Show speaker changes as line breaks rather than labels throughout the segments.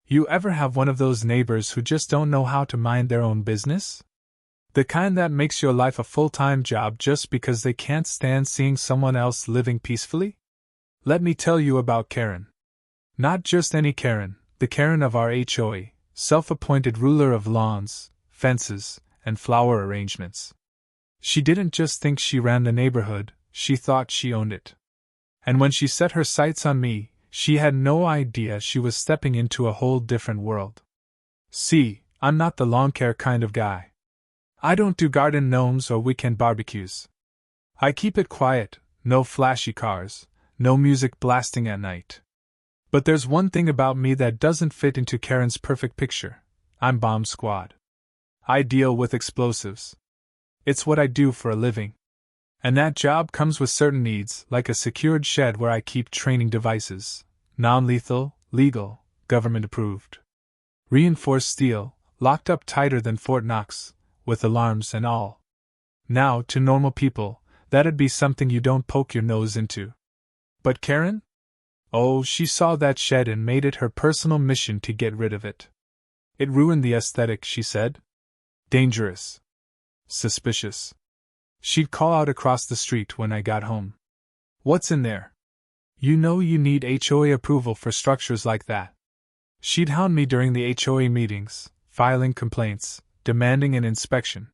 You ever have one of those neighbors who just don't know how to mind their own business? The kind that makes your life a full-time job just because they can't stand seeing someone else living peacefully? Let me tell you about Karen. Not just any Karen, the Karen of our HOA, self-appointed ruler of lawns, fences, and flower arrangements. She didn't just think she ran the neighborhood, she thought she owned it. And when she set her sights on me, she had no idea she was stepping into a whole different world. See, I'm not the lawn care kind of guy. I don't do garden gnomes or weekend barbecues. I keep it quiet, no flashy cars, no music blasting at night. But there's one thing about me that doesn't fit into Karen's perfect picture. I'm bomb squad. I deal with explosives. It's what I do for a living. And that job comes with certain needs, like a secured shed where I keep training devices, non-lethal, legal, government-approved. Reinforced steel, locked up tighter than Fort Knox, with alarms and all. Now, to normal people, that'd be something you don't poke your nose into. But Karen? Oh, she saw that shed and made it her personal mission to get rid of it. It ruined the aesthetic, she said. Dangerous. Suspicious. She'd call out across the street when I got home. What's in there? You know you need HOA approval for structures like that. She'd hound me during the HOA meetings, filing complaints, demanding an inspection.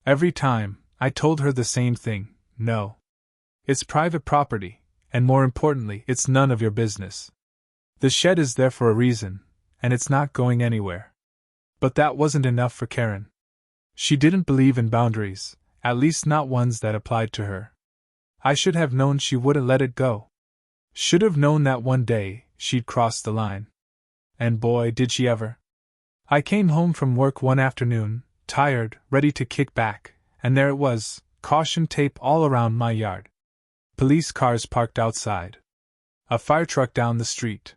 Every time, I told her the same thing, no. It's private property, and more importantly, it's none of your business. The shed is there for a reason, and it's not going anywhere. But that wasn't enough for Karen. She didn't believe in boundaries, at least not ones that applied to her. I should have known she wouldn't let it go. Should have known that one day, she'd cross the line. And boy, did she ever. I came home from work one afternoon, tired, ready to kick back, and there it was, caution tape all around my yard. Police cars parked outside. A fire truck down the street.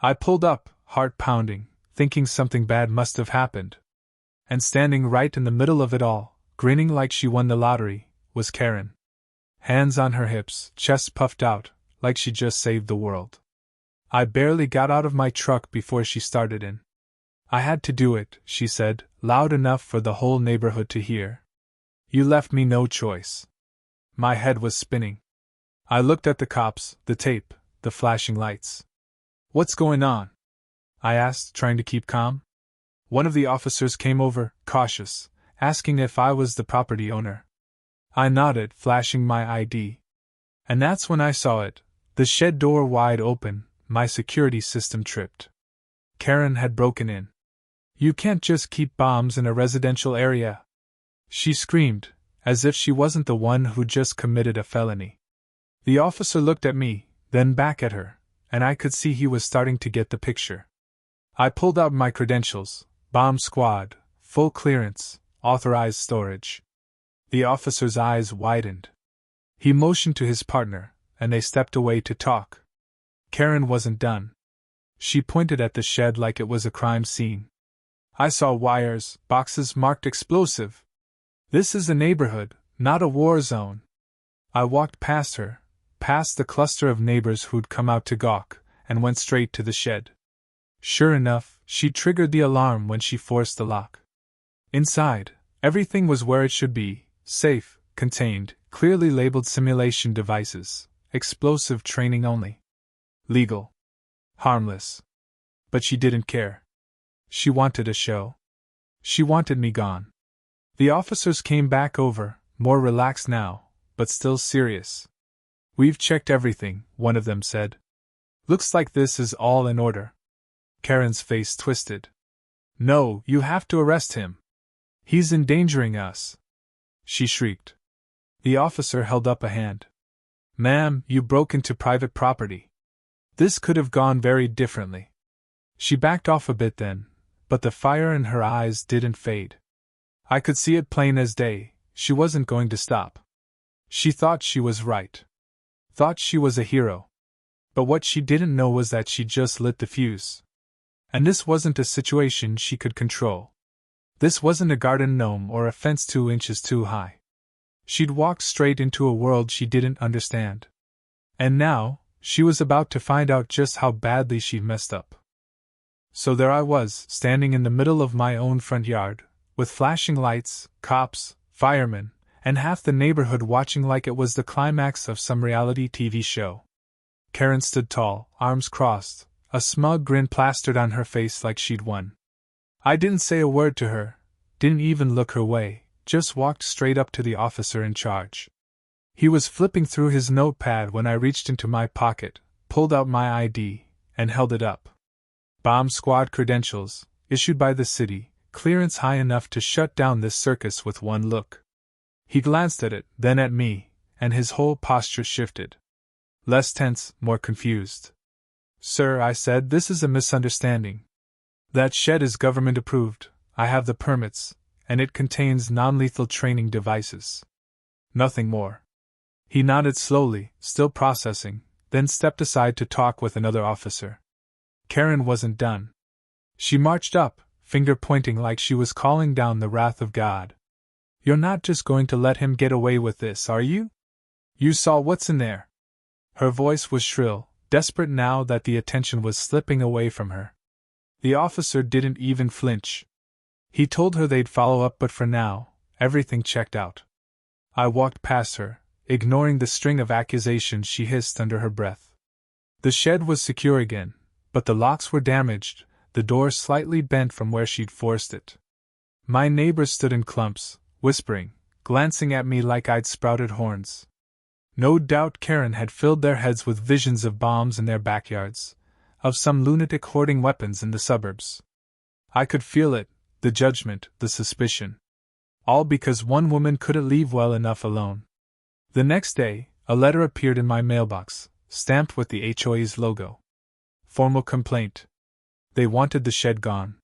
I pulled up, heart pounding, thinking something bad must have happened. And standing right in the middle of it all, grinning like she won the lottery, was Karen. Hands on her hips, chest puffed out, like she just saved the world. I barely got out of my truck before she started in. I had to do it, she said, loud enough for the whole neighborhood to hear. You left me no choice. My head was spinning. I looked at the cops, the tape, the flashing lights. What's going on? I asked, trying to keep calm. One of the officers came over, cautious, asking if I was the property owner. I nodded, flashing my ID. And that's when I saw it, the shed door wide open, my security system tripped. Karen had broken in. You can't just keep bombs in a residential area. She screamed, as if she wasn't the one who just committed a felony. The officer looked at me, then back at her, and I could see he was starting to get the picture. I pulled out my credentials, bomb squad, full clearance, authorized storage. The officer's eyes widened. He motioned to his partner, and they stepped away to talk. Karen wasn't done. She pointed at the shed like it was a crime scene. I saw wires, boxes marked explosive. This is a neighborhood, not a war zone. I walked past her, past the cluster of neighbors who'd come out to gawk, and went straight to the shed. Sure enough, she triggered the alarm when she forced the lock. Inside, everything was where it should be, safe, contained, clearly labeled simulation devices, explosive training only. Legal. Harmless. But she didn't care. She wanted a show. She wanted me gone. The officers came back over, more relaxed now, but still serious. We've checked everything, one of them said. Looks like this is all in order. Karen's face twisted. No, you have to arrest him. He's endangering us. She shrieked. The officer held up a hand. Ma'am, you broke into private property. This could have gone very differently. She backed off a bit then, but the fire in her eyes didn't fade. I could see it plain as day, she wasn't going to stop. She thought she was right. Thought she was a hero. But what she didn't know was that she just lit the fuse. And this wasn't a situation she could control. This wasn't a garden gnome or a fence 2 inches too high. She'd walked straight into a world she didn't understand. And now, she was about to find out just how badly she'd messed up. So there I was, standing in the middle of my own front yard, with flashing lights, cops, firemen, and half the neighborhood watching like it was the climax of some reality TV show. Karen stood tall, arms crossed, a smug grin plastered on her face like she'd won. I didn't say a word to her, didn't even look her way, just walked straight up to the officer in charge. He was flipping through his notepad when I reached into my pocket, pulled out my ID, and held it up. Bomb squad credentials, issued by the city, clearance high enough to shut down this circus with one look. He glanced at it, then at me, and his whole posture shifted. Less tense, more confused. Sir, I said, this is a misunderstanding. That shed is government approved, I have the permits, and it contains non-lethal training devices. Nothing more. He nodded slowly, still processing, then stepped aside to talk with another officer. Karen wasn't done. She marched up, finger pointing like she was calling down the wrath of God. You're not just going to let him get away with this, are you? You saw what's in there. Her voice was shrill, desperate now that the attention was slipping away from her. The officer didn't even flinch. He told her they'd follow up, but for now, everything checked out. I walked past her, ignoring the string of accusations she hissed under her breath. The shed was secure again, but the locks were damaged, the door slightly bent from where she'd forced it. My neighbors stood in clumps, whispering, glancing at me like I'd sprouted horns. No doubt Karen had filled their heads with visions of bombs in their backyards, of some lunatic hoarding weapons in the suburbs. I could feel it, the judgment, the suspicion. All because one woman couldn't leave well enough alone. The next day, a letter appeared in my mailbox, stamped with the HOA's logo. Formal complaint. They wanted the shed gone.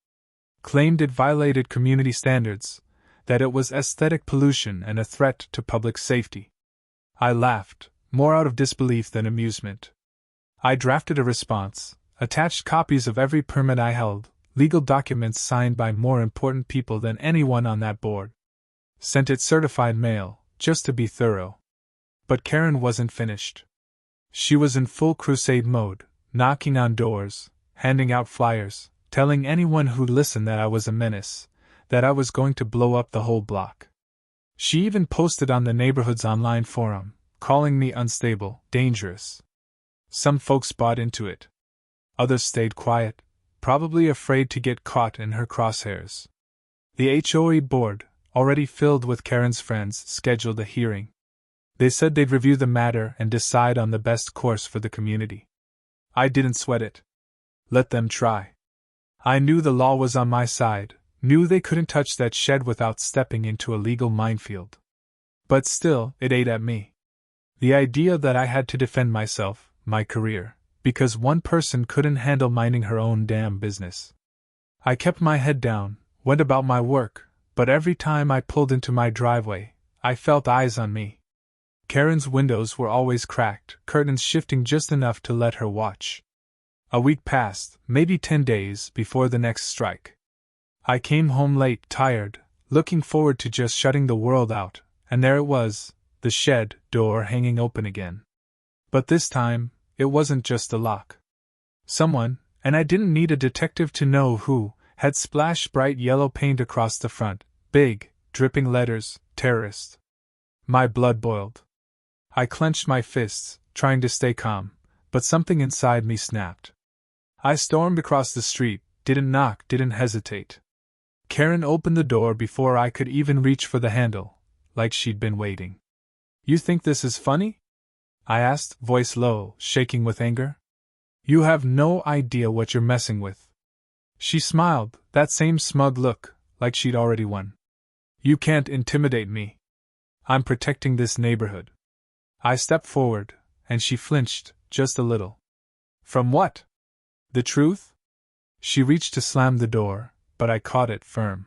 Claimed it violated community standards, that it was aesthetic pollution and a threat to public safety. I laughed, more out of disbelief than amusement. I drafted a response, attached copies of every permit I held, legal documents signed by more important people than anyone on that board. Sent it certified mail, just to be thorough. But Karen wasn't finished. She was in full crusade mode, knocking on doors, handing out flyers, telling anyone who'd listen that I was a menace, that I was going to blow up the whole block. She even posted on the neighborhood's online forum, calling me unstable, dangerous. Some folks bought into it. Others stayed quiet, probably afraid to get caught in her crosshairs. The HOA board, already filled with Karen's friends, scheduled a hearing. They said they'd review the matter and decide on the best course for the community. I didn't sweat it. Let them try. I knew the law was on my side, knew they couldn't touch that shed without stepping into a legal minefield. But still, it ate at me. The idea that I had to defend myself, my career, because one person couldn't handle minding her own damn business. I kept my head down, went about my work, but every time I pulled into my driveway, I felt eyes on me. Karen's windows were always cracked, curtains shifting just enough to let her watch. A week passed, maybe 10 days, before the next strike. I came home late, tired, looking forward to just shutting the world out, and there it was, the shed door hanging open again. But this time, it wasn't just a lock. Someone, and I didn't need a detective to know who, had splashed bright yellow paint across the front, big, dripping letters, terrorist. My blood boiled. I clenched my fists, trying to stay calm, but something inside me snapped. I stormed across the street, didn't knock, didn't hesitate. Karen opened the door before I could even reach for the handle, like she'd been waiting. You think this is funny? I asked, voice low, shaking with anger. You have no idea what you're messing with. She smiled, that same smug look, like she'd already won. You can't intimidate me. I'm protecting this neighborhood. I stepped forward, and she flinched, just a little. From what? The truth? She reached to slam the door, but I caught it firm.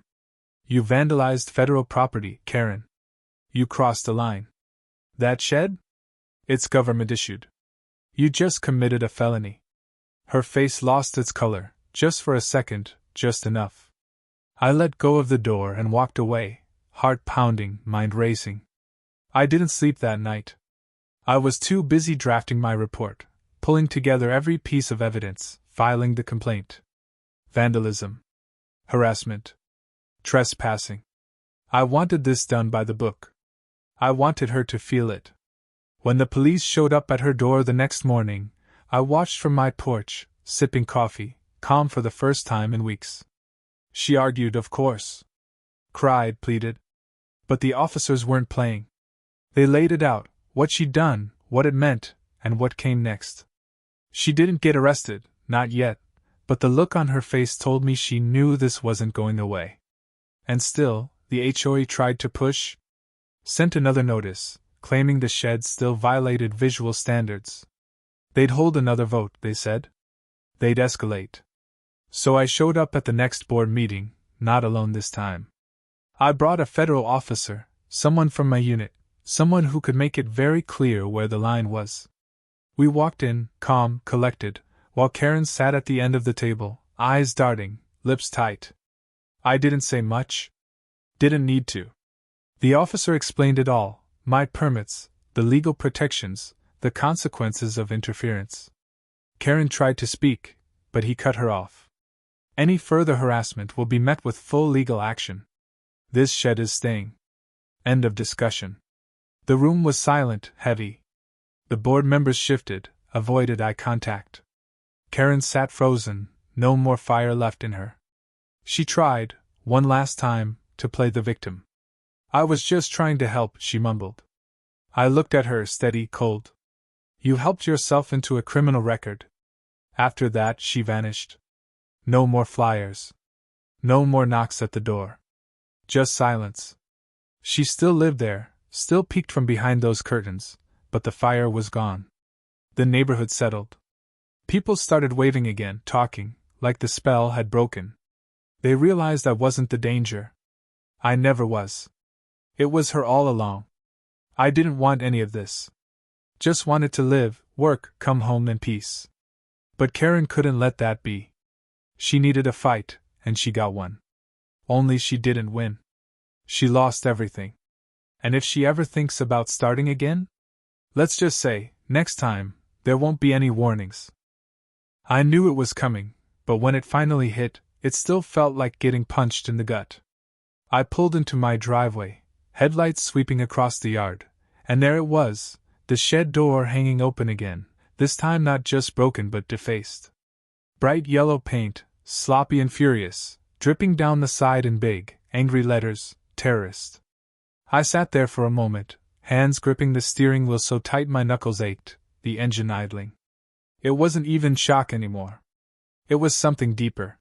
You vandalized federal property, Karen. You crossed a line. That shed? It's government issued. You just committed a felony. Her face lost its color, just for a second, just enough. I let go of the door and walked away, heart pounding, mind racing. I didn't sleep that night. I was too busy drafting my report, pulling together every piece of evidence, filing the complaint. vandalism, harassment, trespassing. I wanted this done by the book. I wanted her to feel it. When the police showed up at her door the next morning, I watched from my porch, sipping coffee, calm for the first time in weeks. She argued, of course. Cried, pleaded. But the officers weren't playing. They laid it out, what she'd done, what it meant, and what came next. She didn't get arrested, not yet, but the look on her face told me she knew this wasn't going away. And still, the HOA tried to push. Sent another notice, claiming the shed still violated visual standards. They'd hold another vote, they said. They'd escalate. So I showed up at the next board meeting, not alone this time. I brought a federal officer, someone from my unit, someone who could make it very clear where the line was. We walked in, calm, collected, while Karen sat at the end of the table, eyes darting, lips tight. I didn't say much. Didn't need to. The officer explained it all, my permits, the legal protections, the consequences of interference. Karen tried to speak, but he cut her off. Any further harassment will be met with full legal action. This shed is staying. End of discussion. The room was silent, heavy. The board members shifted, avoided eye contact. Karen sat frozen, no more fire left in her. She tried, one last time, to play the victim. I was just trying to help, she mumbled. I looked at her, steady, cold. You helped yourself into a criminal record. After that, she vanished. No more flyers. No more knocks at the door. Just silence. She still lived there, still peeked from behind those curtains, but the fire was gone. The neighborhood settled. People started waving again, talking, like the spell had broken. They realized I wasn't the danger. I never was. It was her all along. I didn't want any of this. Just wanted to live, work, come home in peace. But Karen couldn't let that be. She needed a fight, and she got one. Only she didn't win. She lost everything. And if she ever thinks about starting again? Let's just say, next time, there won't be any warnings. I knew it was coming, but when it finally hit, it still felt like getting punched in the gut. I pulled into my driveway, headlights sweeping across the yard, and there it was, the shed door hanging open again, this time not just broken but defaced. Bright yellow paint, sloppy and furious, dripping down the side in big, angry letters, terrorist. I sat there for a moment, hands gripping the steering wheel so tight my knuckles ached, the engine idling. It wasn't even shock anymore. It was something deeper.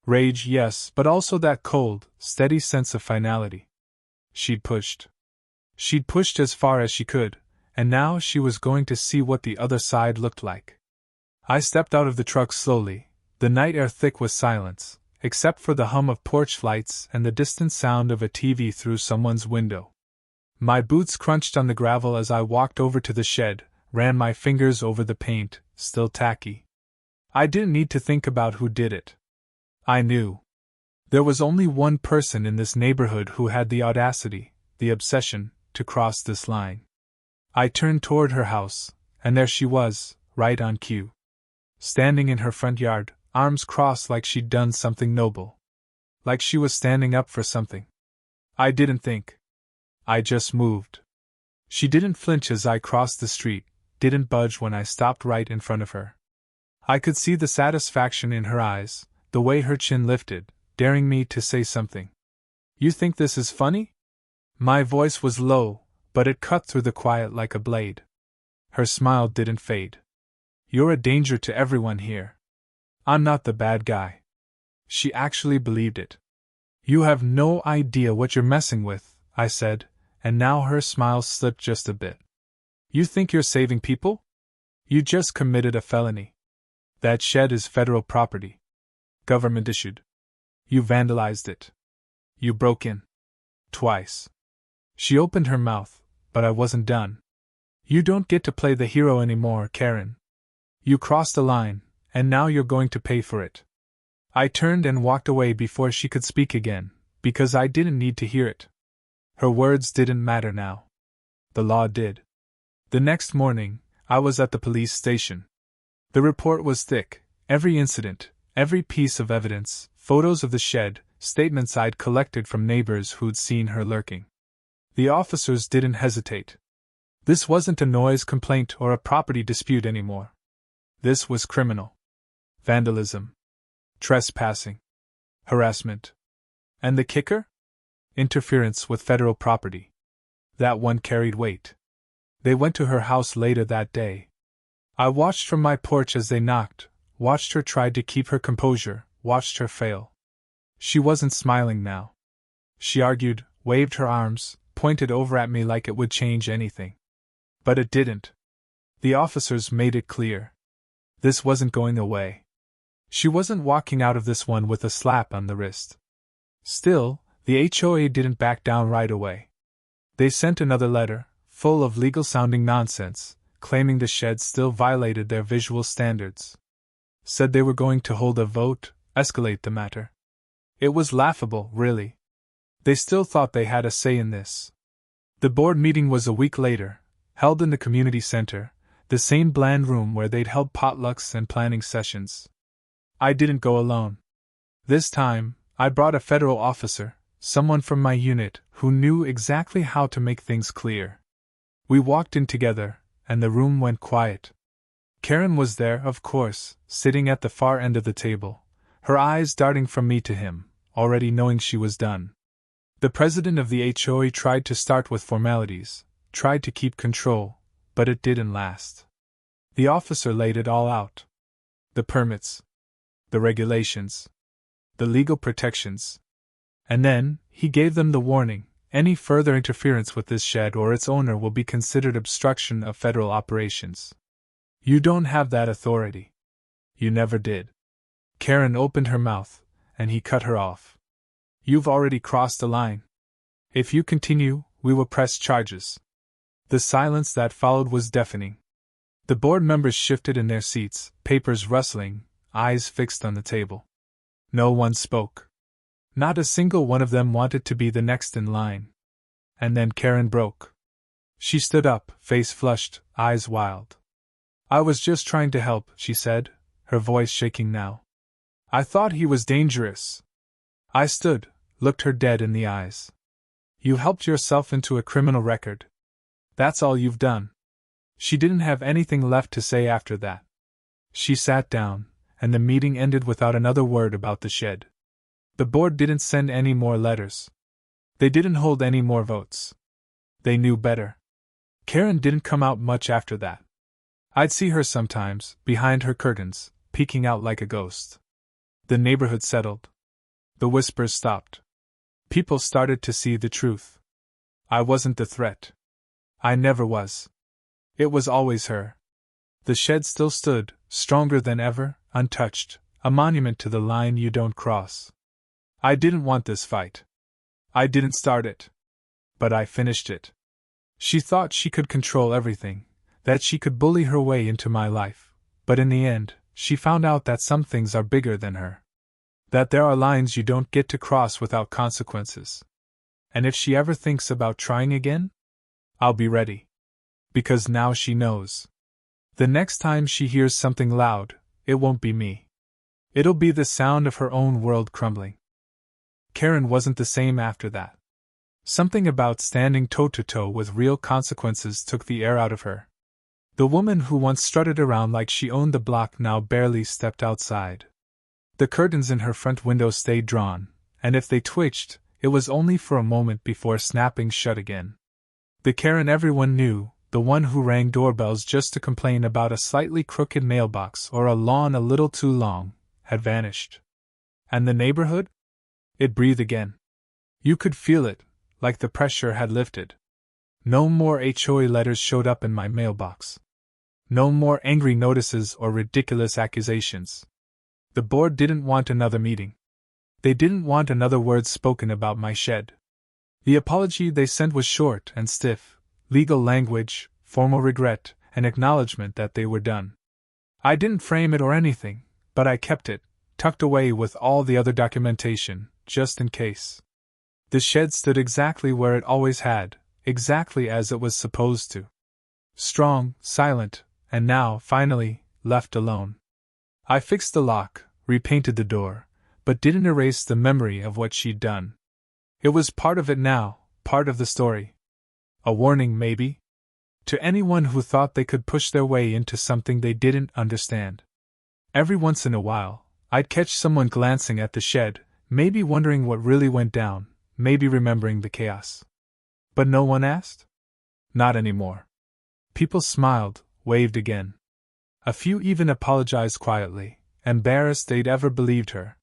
Rage, yes, but also that cold, steady sense of finality. She'd pushed. She'd pushed as far as she could, and now she was going to see what the other side looked like. I stepped out of the truck slowly, the night air thick with silence, except for the hum of porch lights and the distant sound of a TV through someone's window. My boots crunched on the gravel as I walked over to the shed, ran my fingers over the paint, still tacky. I didn't need to think about who did it. I knew. There was only one person in this neighborhood who had the audacity, the obsession, to cross this line. I turned toward her house, and there she was, right on cue. Standing in her front yard, arms crossed like she'd done something noble. Like she was standing up for something. I didn't think. I just moved. She didn't flinch as I crossed the street, didn't budge when I stopped right in front of her. I could see the satisfaction in her eyes, the way her chin lifted, daring me to say something. You think this is funny? My voice was low, but it cut through the quiet like a blade. Her smile didn't fade. You're a danger to everyone here. I'm not the bad guy. She actually believed it. You have no idea what you're messing with, I said, and now her smile slipped just a bit. You think you're saving people? You just committed a felony. That shed is federal property. Government issued. You vandalized it. You broke in. Twice. She opened her mouth, but I wasn't done. You don't get to play the hero anymore, Karen. You crossed the line, and now you're going to pay for it. I turned and walked away before she could speak again, because I didn't need to hear it. Her words didn't matter now. The law did. The next morning, I was at the police station. The report was thick, every incident, Every piece of evidence, photos of the shed, statements I'd collected from neighbors who'd seen her lurking. The officers didn't hesitate. This wasn't a noise complaint or a property dispute anymore. This was criminal. Vandalism. Trespassing. Harassment. And the kicker? Interference with federal property. That one carried weight. They went to her house later that day. I watched from my porch as they knocked, watched her try to keep her composure, watched her fail. She wasn't smiling now. She argued, waved her arms, pointed over at me like it would change anything. But it didn't. The officers made it clear. This wasn't going away. She wasn't walking out of this one with a slap on the wrist. Still, the HOA didn't back down right away. They sent another letter, full of legal-sounding nonsense, claiming the shed still violated their visual standards. Said they were going to hold a vote, escalate the matter. It was laughable, really. They still thought they had a say in this. The board meeting was a week later, held in the community center, the same bland room where they'd held potlucks and planning sessions. I didn't go alone. This time, I brought a federal officer, someone from my unit, who knew exactly how to make things clear. We walked in together, and the room went quiet. Karen was there, of course, sitting at the far end of the table, her eyes darting from me to him, already knowing she was done. The president of the HOA tried to start with formalities, tried to keep control, but it didn't last. The officer laid it all out. The permits. The regulations. The legal protections. And then, he gave them the warning, any further interference with this shed or its owner will be considered obstruction of federal operations. You don't have that authority. You never did. Karen opened her mouth, and he cut her off. You've already crossed the line. If you continue, we will press charges. The silence that followed was deafening. The board members shifted in their seats, papers rustling, eyes fixed on the table. No one spoke. Not a single one of them wanted to be the next in line. And then Karen broke. She stood up, face flushed, eyes wild. I was just trying to help, she said, her voice shaking now. I thought he was dangerous. I stood, looked her dead in the eyes. You helped yourself into a criminal record. That's all you've done. She didn't have anything left to say after that. She sat down, and the meeting ended without another word about the shed. The board didn't send any more letters. They didn't hold any more votes. They knew better. Karen didn't come out much after that. I'd see her sometimes, behind her curtains, peeking out like a ghost. The neighborhood settled. The whispers stopped. People started to see the truth. I wasn't the threat. I never was. It was always her. The shed still stood, stronger than ever, untouched, a monument to the line you don't cross. I didn't want this fight. I didn't start it. But I finished it. She thought she could control everything, that she could bully her way into my life, but in the end, she found out that some things are bigger than her. That there are lines you don't get to cross without consequences. And if she ever thinks about trying again, I'll be ready. Because now she knows. The next time she hears something loud, it won't be me. It'll be the sound of her own world crumbling. Karen wasn't the same after that. Something about standing toe-to-toe with real consequences took the air out of her. The woman who once strutted around like she owned the block now barely stepped outside. The curtains in her front window stayed drawn, and if they twitched, it was only for a moment before snapping shut again. The Karen everyone knew, the one who rang doorbells just to complain about a slightly crooked mailbox or a lawn a little too long, had vanished. And the neighborhood? It breathed again. You could feel it, like the pressure had lifted. No more HOA letters showed up in my mailbox. No more angry notices or ridiculous accusations. The board didn't want another meeting. They didn't want another word spoken about my shed. The apology they sent was short and stiff, legal language, formal regret, and acknowledgement that they were done. I didn't frame it or anything, but I kept it, tucked away with all the other documentation, just in case. The shed stood exactly where it always had, exactly as it was supposed to. Strong, silent, and now, finally, left alone. I fixed the lock, repainted the door, but didn't erase the memory of what she'd done. It was part of it now, part of the story. A warning, maybe? To anyone who thought they could push their way into something they didn't understand. Every once in a while, I'd catch someone glancing at the shed, maybe wondering what really went down, maybe remembering the chaos. But no one asked? Not anymore. People smiled, waved again. A few even apologized quietly, embarrassed they'd ever believed her.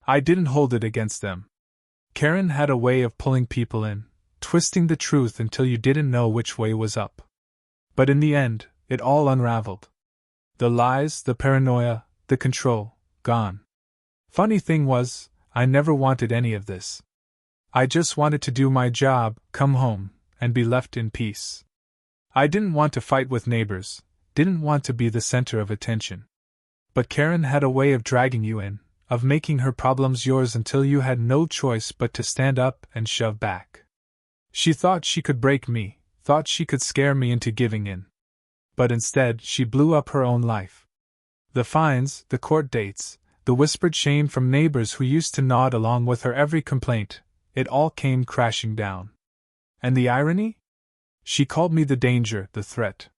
I didn't hold it against them. Karen had a way of pulling people in, twisting the truth until you didn't know which way was up. But in the end, it all unraveled. The lies, the paranoia, the control, gone. Funny thing was, I never wanted any of this. I just wanted to do my job, come home, and be left in peace. I didn't want to fight with neighbors, didn't want to be the center of attention. But Karen had a way of dragging you in, of making her problems yours until you had no choice but to stand up and shove back. She thought she could break me, thought she could scare me into giving in. But instead, she blew up her own life. The fines, the court dates, the whispered shame from neighbors who used to nod along with her every complaint, it all came crashing down. And the irony? She called me the danger, the threat.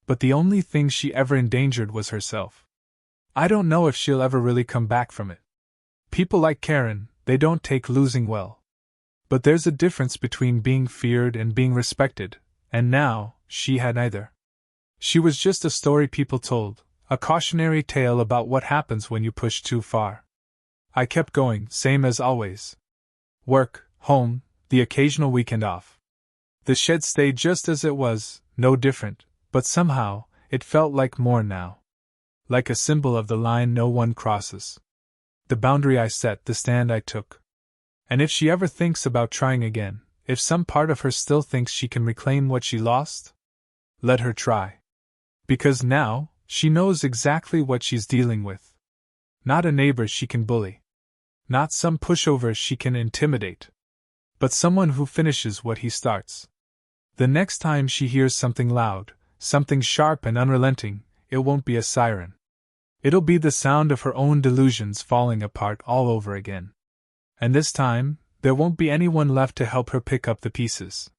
But the only thing she ever endangered was herself. I don't know if she'll ever really come back from it. People like Karen, they don't take losing well. But there's a difference between being feared and being respected, and now, she had neither. She was just a story people told, a cautionary tale about what happens when you push too far. I kept going, same as always. Work, home, the occasional weekend off. The shed stayed just as it was, no different, but somehow, it felt like more now. Like a symbol of the line no one crosses. The boundary I set, the stand I took. And if she ever thinks about trying again, if some part of her still thinks she can reclaim what she lost, let her try. Because now, she knows exactly what she's dealing with. Not a neighbor she can bully. Not some pushover she can intimidate. But someone who finishes what he starts. The next time she hears something loud, something sharp and unrelenting, it won't be a siren. It'll be the sound of her own delusions falling apart all over again. And this time, there won't be anyone left to help her pick up the pieces.